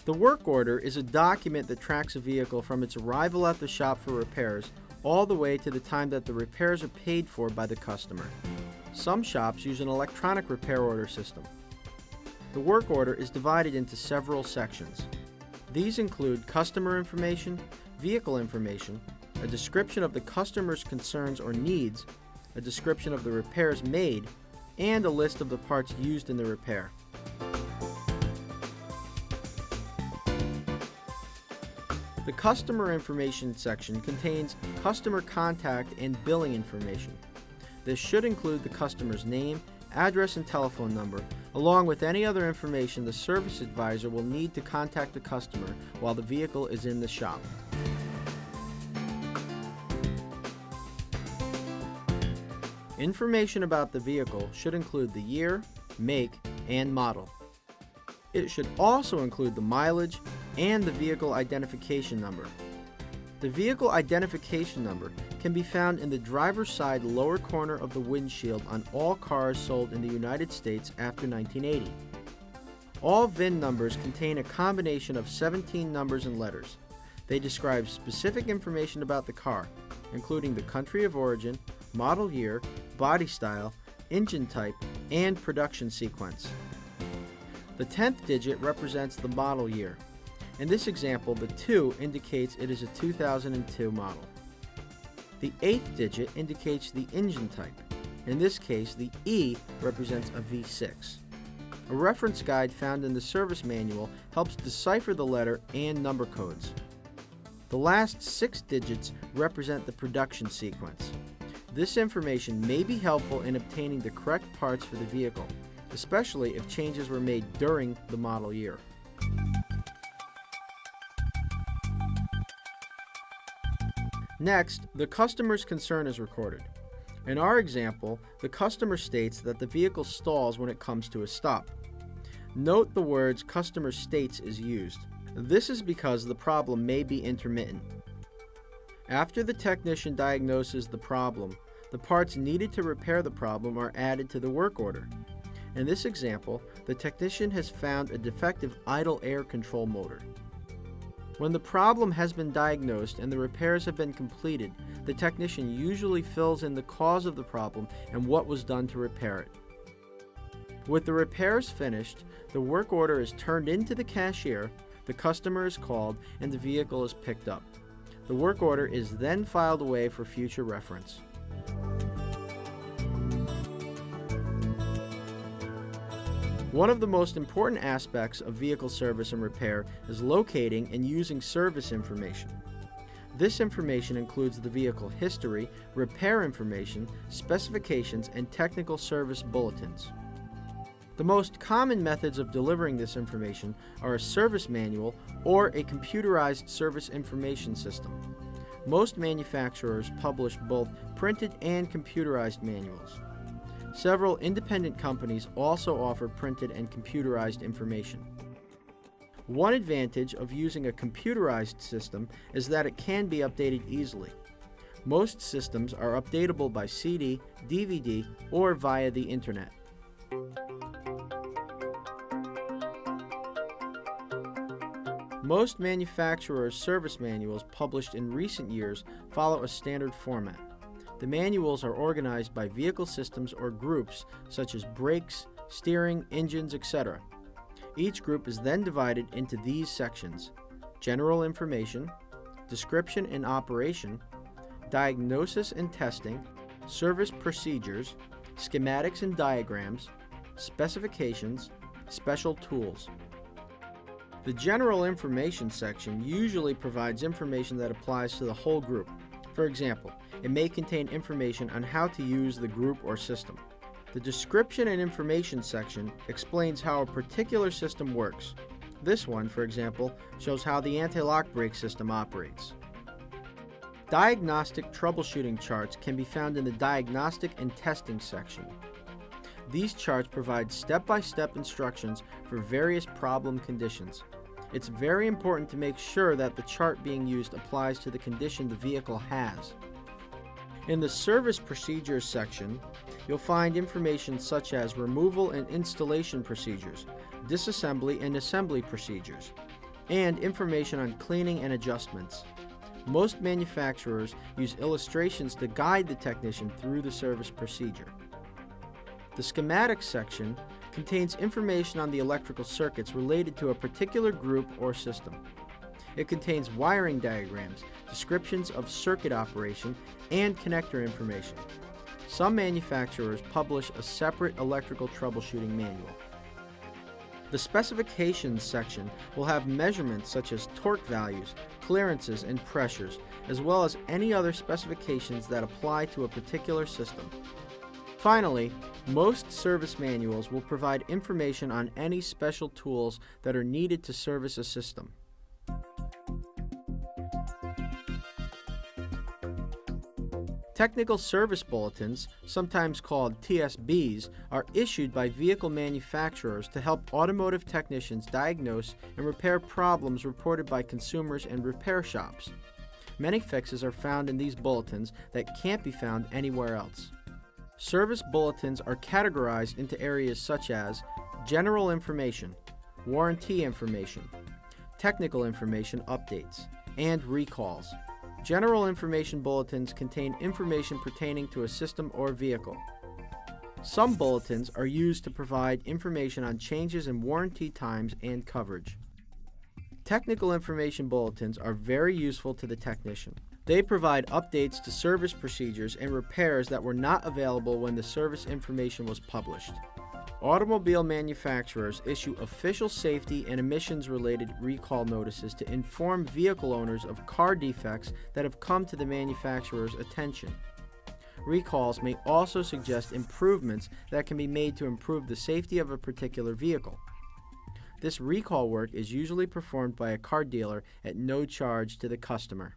The work order is a document that tracks a vehicle from its arrival at the shop for repairs all the way to the time that the repairs are paid for by the customer. Some shops use an electronic repair order system. The work order is divided into several sections. These include customer information, vehicle information, a description of the customer's concerns or needs, a description of the repairs made, and a list of the parts used in the repair. The customer information section contains customer contact and billing information. This should include the customer's name, address, and telephone number, along with any other information the service advisor will need to contact the customer while the vehicle is in the shop. Information about the vehicle should include the year, make, and model. It should also include the mileage and the vehicle identification number. The vehicle identification number can be found in the driver's side lower corner of the windshield on all cars sold in the United States after 1980. All VIN numbers contain a combination of 17 numbers and letters. They describe specific information about the car, including the country of origin, model year, body style, engine type, and production sequence. The 10th digit represents the model year. In this example, the 2 indicates it is a 2002 model. The 8th digit indicates the engine type. In this case, the E represents a V6. A reference guide found in the service manual helps decipher the letter and number codes. The last 6 digits represent the production sequence. This information may be helpful in obtaining the correct parts for the vehicle, especially if changes were made during the model year. Next, the customer's concern is recorded. In our example, the customer states that the vehicle stalls when it comes to a stop. Note the words "customer states" is used. This is because the problem may be intermittent. After the technician diagnoses the problem, the parts needed to repair the problem are added to the work order. In this example, the technician has found a defective idle air control motor. When the problem has been diagnosed and the repairs have been completed, the technician usually fills in the cause of the problem and what was done to repair it. With the repairs finished, the work order is turned into the cashier, the customer is called, and the vehicle is picked up. The work order is then filed away for future reference. One of the most important aspects of vehicle service and repair is locating and using service information. This information includes the vehicle history, repair information, specifications, and technical service bulletins. The most common methods of delivering this information are a service manual or a computerized service information system. Most manufacturers publish both printed and computerized manuals. Several independent companies also offer printed and computerized information. One advantage of using a computerized system is that it can be updated easily. Most systems are updatable by CD, DVD, or via the Internet. Most manufacturers' service manuals published in recent years follow a standard format. The manuals are organized by vehicle systems or groups such as brakes, steering, engines, etc. Each group is then divided into these sections: general information, description and operation, diagnosis and testing, service procedures, schematics and diagrams, specifications, special tools. The general information section usually provides information that applies to the whole group. For example, it may contain information on how to use the group or system. The description and information section explains how a particular system works. This one, for example, shows how the anti-lock brake system operates. Diagnostic troubleshooting charts can be found in the diagnostic and testing section. These charts provide step-by-step instructions for various problem conditions. It's very important to make sure that the chart being used applies to the condition the vehicle has. In the service procedures section, you'll find information such as removal and installation procedures, disassembly and assembly procedures, and information on cleaning and adjustments. Most manufacturers use illustrations to guide the technician through the service procedure. The schematics section contains information on the electrical circuits related to a particular group or system. It contains wiring diagrams, descriptions of circuit operation, and connector information. Some manufacturers publish a separate electrical troubleshooting manual. The specifications section will have measurements such as torque values, clearances, and pressures, as well as any other specifications that apply to a particular system. Finally, most service manuals will provide information on any special tools that are needed to service a system. Technical service bulletins, sometimes called TSBs, are issued by vehicle manufacturers to help automotive technicians diagnose and repair problems reported by consumers and repair shops. Many fixes are found in these bulletins that can't be found anywhere else. Service bulletins are categorized into areas such as general information, warranty information, technical information updates, and recalls. General information bulletins contain information pertaining to a system or vehicle. Some bulletins are used to provide information on changes in warranty times and coverage. Technical information bulletins are very useful to the technician. They provide updates to service procedures and repairs that were not available when the service information was published. Automobile manufacturers issue official safety and emissions-related recall notices to inform vehicle owners of car defects that have come to the manufacturer's attention. Recalls may also suggest improvements that can be made to improve the safety of a particular vehicle. This recall work is usually performed by a car dealer at no charge to the customer.